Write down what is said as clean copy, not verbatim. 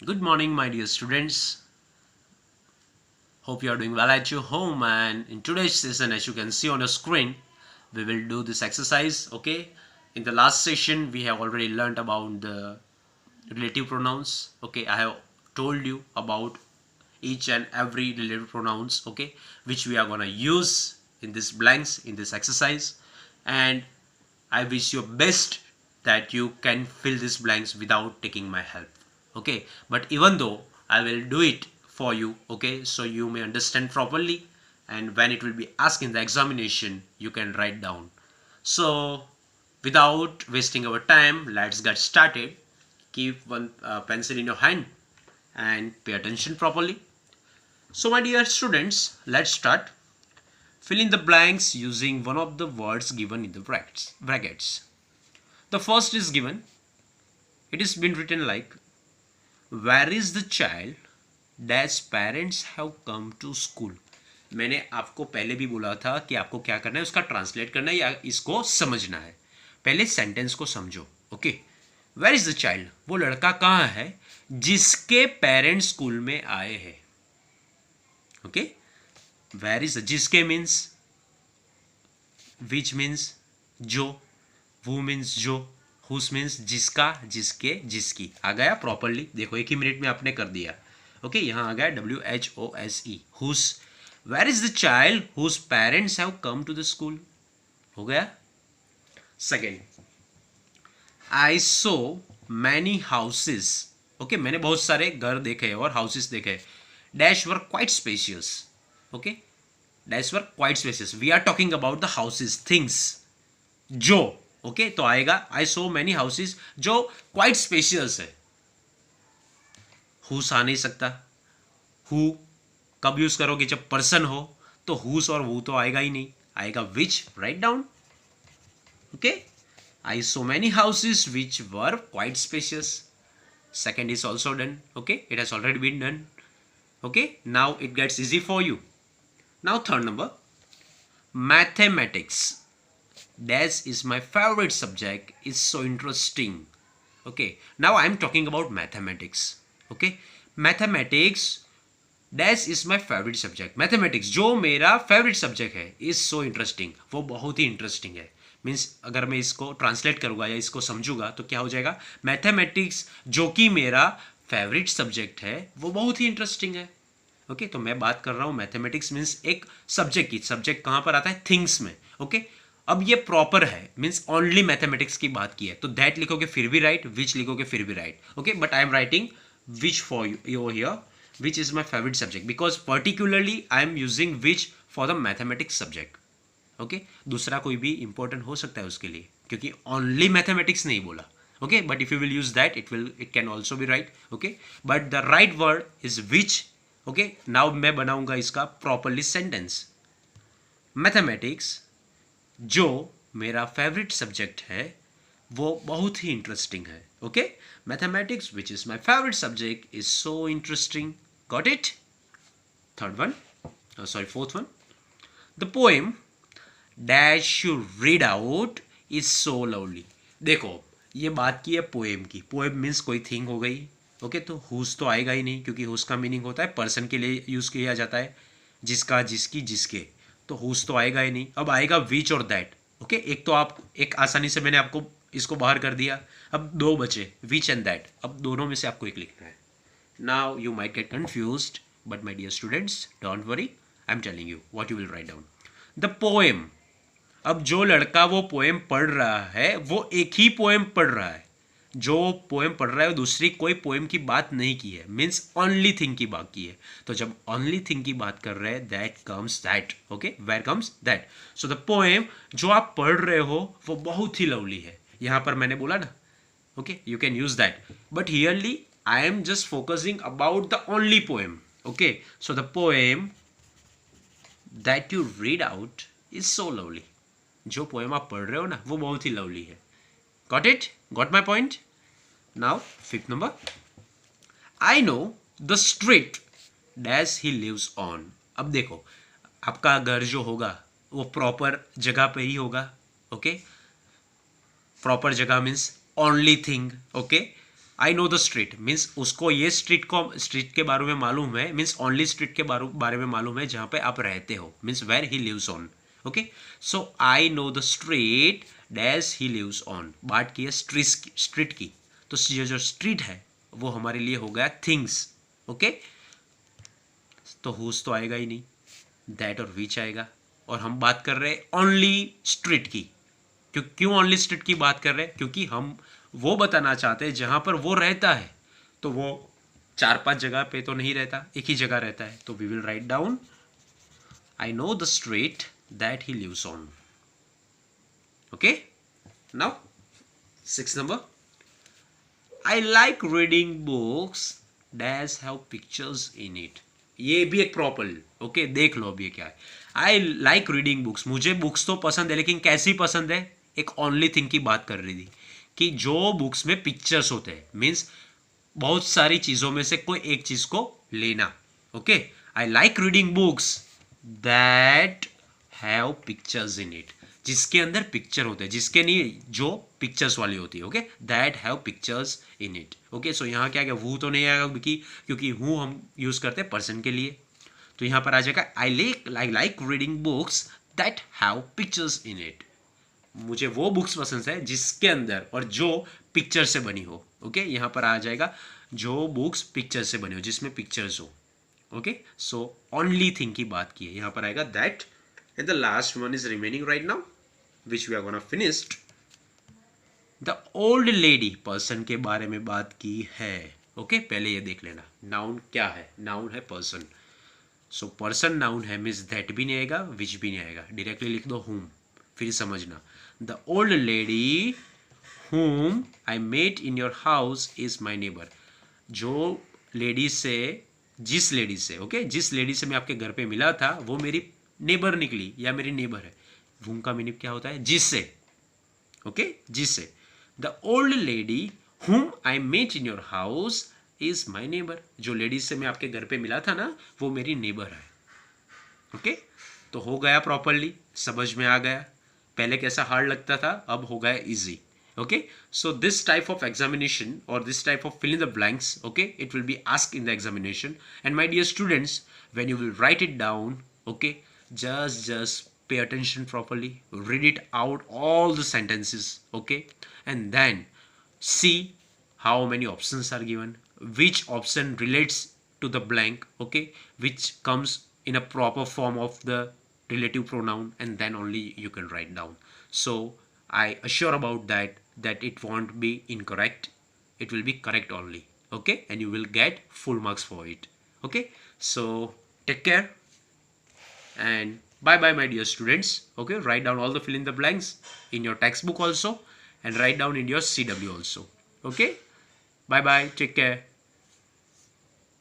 Good morning, my dear students. Hope you are doing well at your home. And in today's session, as you can see on your screen, we will do this exercise. Okay. In the last session, we have already learned about the relative pronouns. Okay. I have told you about each and every relative pronouns. Okay, which we are gonna use in this blanks in this exercise. And I wish you best that you can fill these blanks without taking my help. Okay, but even though I will do it for you, okay, so you may understand properly, and when it will be asked in the examination you can write down. So without wasting our time, let's get started. Keep one pencil in your hand and pay attention properly. So my dear students, let's start. Fill in the blanks using one of the words given in the brackets. The first is given. It is been written like, where is the child dash parents have come to school. मैंने आपको पहले भी बोला था कि आपको क्या करना है, उसका ट्रांसलेट करना है या इसको समझना है. पहले सेंटेंस को समझो. Okay, where is the child, वो लड़का कहाँ है जिसके पेरेंट्स स्कूल में आए हैं. ओके, वेयर इज द, जिसके मीन्स विच मीन्स जो, वो मीन्स जो, हुस मीन्स जिसका, जिसके, जिसकी. आ गया प्रॉपरली. देखो एक ही मिनट में आपने कर दिया. ओके, यहाँ आ गया WHOSE, whose. Where is the child whose parents have come to the school. हो गया. Second, I saw many houses. Okay, मैंने बहुत सारे घर देखे और हाउसेस देखे. Dash were quite spacious. Okay, dash were quite spacious. We are talking about the houses, things. जो, ओके, तो आएगा आई सो मैनी हाउसेस जो क्वाइट स्पेशियस है. हुस आ नहीं सकता. हु कब यूज करोगे, जब पर्सन हो. तो हुस और वो तो आएगा ही नहीं, आएगा which. Write down. Okay, I saw many houses which were quite spacious. Second is also done. Okay, it has already been done. Okay, now it gets easy for you. Now third number, mathematics dash is my favorite subject, is so interesting. Okay, now I am talking about mathematics. Okay, mathematics dash is my favorite subject. Mathematics जो मेरा favorite subject है, is so interesting, वो बहुत ही interesting है. Means अगर मैं इसको translate करूंगा या इसको समझूंगा तो क्या हो जाएगा, मैथमेटिक्स जो कि मेरा फेवरेट सब्जेक्ट है वो बहुत ही इंटरेस्टिंग है. ओके, तो मैं बात कर रहा हूँ मैथमेटिक्स मीन्स एक सब्जेक्ट की. सब्जेक्ट कहाँ पर आता है, थिंग्स में. ओके, अब ये प्रॉपर है, मीन्स ओनली मैथमेटिक्स की बात की है, तो दैट लिखोगे फिर भी राइट, विच लिखोगे फिर भी right. Okay, but I am writing which for you here. Which is my favourite subject because particularly I am using which for the mathematics subject. Okay, दूसरा कोई भी इंपॉर्टेंट हो सकता है उसके लिए, क्योंकि ओनली मैथमेटिक्स नहीं बोला. Okay, but if you will use that it can also be right. Okay, but the right word is which. Okay, now मैं बनाऊंगा इसका प्रॉपरली सेंटेंस. मैथमेटिक्स जो मेरा फेवरेट सब्जेक्ट है वो बहुत ही इंटरेस्टिंग है. Okay, mathematics which is my favourite subject is so interesting. Got it. Third one, sorry fourth one, the poem dash you read out is so lovely. देखो ये बात की है पोएम की. पोएम मीन्स कोई थिंग हो गई. ओके, तो हुस तो आएगा ही नहीं, क्योंकि हुस का मीनिंग होता है पर्सन के लिए यूज किया जाता है, जिसका, जिसकी, जिसके. तो हुस तो आएगा ही नहीं. अब आएगा विच और दैट. ओके, एक तो आप एक आसानी से मैंने आपको इसको बाहर कर दिया. अब दो बचे, विच एंड दैट. अब दोनों में से आपको एक लिखना है. Now you might get confused, but my dear students don't worry, I am telling you what you will write down. The poem. अब जो लड़का वो पोएम पढ़ रहा है वो एक ही पोएम पढ़ रहा है. जो पोएम पढ़ रहा है वो दूसरी कोई पोएम की बात नहीं की है, मीन्स ओनली थिंग की बात की है. तो जब ओनली थिंग की बात कर रहे हैं, that comes that. Okay, where comes that. So the poem जो आप पढ़ रहे हो वो बहुत ही लवली है. यहां पर मैंने बोला ना. Okay, you can use that, but really I am just focusing about the only poem. Okay, so the poem that you read out is so lovely. जो पोएम आप पढ़ रहे हो ना वो बहुत ही लवली है. Got it, got my point. Now fifth number, I know the street dash he lives on. अब देखो आपका घर जो होगा वो प्रॉपर जगह पे ही होगा. ओके, प्रॉपर जगह means only thing. Okay, I know the street means उसको ये स्ट्रीट के बारे में मालूम है, मीन्स ओनली स्ट्रीट के बारे में मालूम है जहाँ पे आप रहते हो, means where he lives on. Okay, so I know the street dash he lives on. बात की है स्ट्रीट की, तो ये जो स्ट्रीट है वो हमारे लिए हो गया थिंग्स. ओके, तो हुज तो आएगा ही नहीं, दैट और विच आएगा. और हम बात कर रहे हैं ओनली स्ट्रीट की. क्यों ओनली स्ट्रीट की बात कर रहे हैं? क्योंकि हम वो बताना चाहते हैं जहां पर वो रहता है, तो वो 4-5 जगह पे तो नहीं रहता, एक ही जगह रहता है. तो we will write down I know the street that he lives on. Okay, now 6 number, I like reading books dash have pictures in it. ये भी एक प्रॉपर. ओके, देख लो अब ये क्या है. आई लाइक रीडिंग बुक्स, मुझे बुक्स तो पसंद है, लेकिन कैसी पसंद है? एक ओनली थिंग की बात कर रही थी कि जो बुक्स में पिक्चर्स होते हैं, मीन्स बहुत सारी चीज़ों में से कोई एक चीज़ को लेना. Okay, I like reading books that have pictures in it, जिसके अंदर पिक्चर होते हैं, जिसके नहीं, जो पिक्चर्स वाली होती है. Okay, that have pictures in it. Okay, so यहाँ क्या क्या, वो तो नहीं आएगा क्योंकि हूँ हम यूज़ करते हैं पर्सन के लिए. तो यहाँ पर आ जाएगा आई like reading books that have pictures in it. मुझे वो बुक्स पसंद है जिसके अंदर और जो पिक्चर से बनी हो. ओके, यहाँ पर आ जाएगा जो बुक्स पिक्चर से बनी हो, जिसमें पिक्चर्स हो. ओके, सो ओनली थिंग की बात की है, यहाँ पर आएगा that. And the last one is remaining right now which we are gonna finished. The old lady, person के बारे में बात की है. ओके, पहले ये देख लेना नाउन क्या है. नाउन है पर्सन. सो पर्सन नाउन है, मीन्स दैट भी नहीं आएगा, विच भी नहीं आएगा, डायरेक्टली लिख दो हुम. फिर समझना, the old lady whom I met in your house is my neighbor. जो लेडी से, जिस लेडी से, ओके, जिस लेडी से मैं आपके घर पे मिला था वो मेरी नेबर निकली या मेरी नेबर है. whom का मीनिंग क्या होता है? जिससे. ओके, जिससे. The old lady whom I met in your house is my neighbor. जो लेडी से मैं आपके घर पे मिला था ना, वो मेरी नेबर है. ओके, तो हो गया प्रॉपरली, समझ में आ गया. पहले कैसा हार्ड लगता था, अब हो गया easy. Okay, so this type of examination or this type of fill in the blanks, okay, it will be asked in the examination. And my dear students, when you will write it down, okay, just pay attention properly, read it out all the sentences, okay, and then see how many options are given, which option relates to the blank, okay, which comes in a proper form of the relative pronoun, and then only you can write down. So I assure about that it won't be incorrect, it will be correct only. Okay, and you will get full marks for it. Okay, so take care and bye bye my dear students. Okay, write down all the fill in the blanks in your textbook also, and write down in your CW also. Okay, bye bye, take care.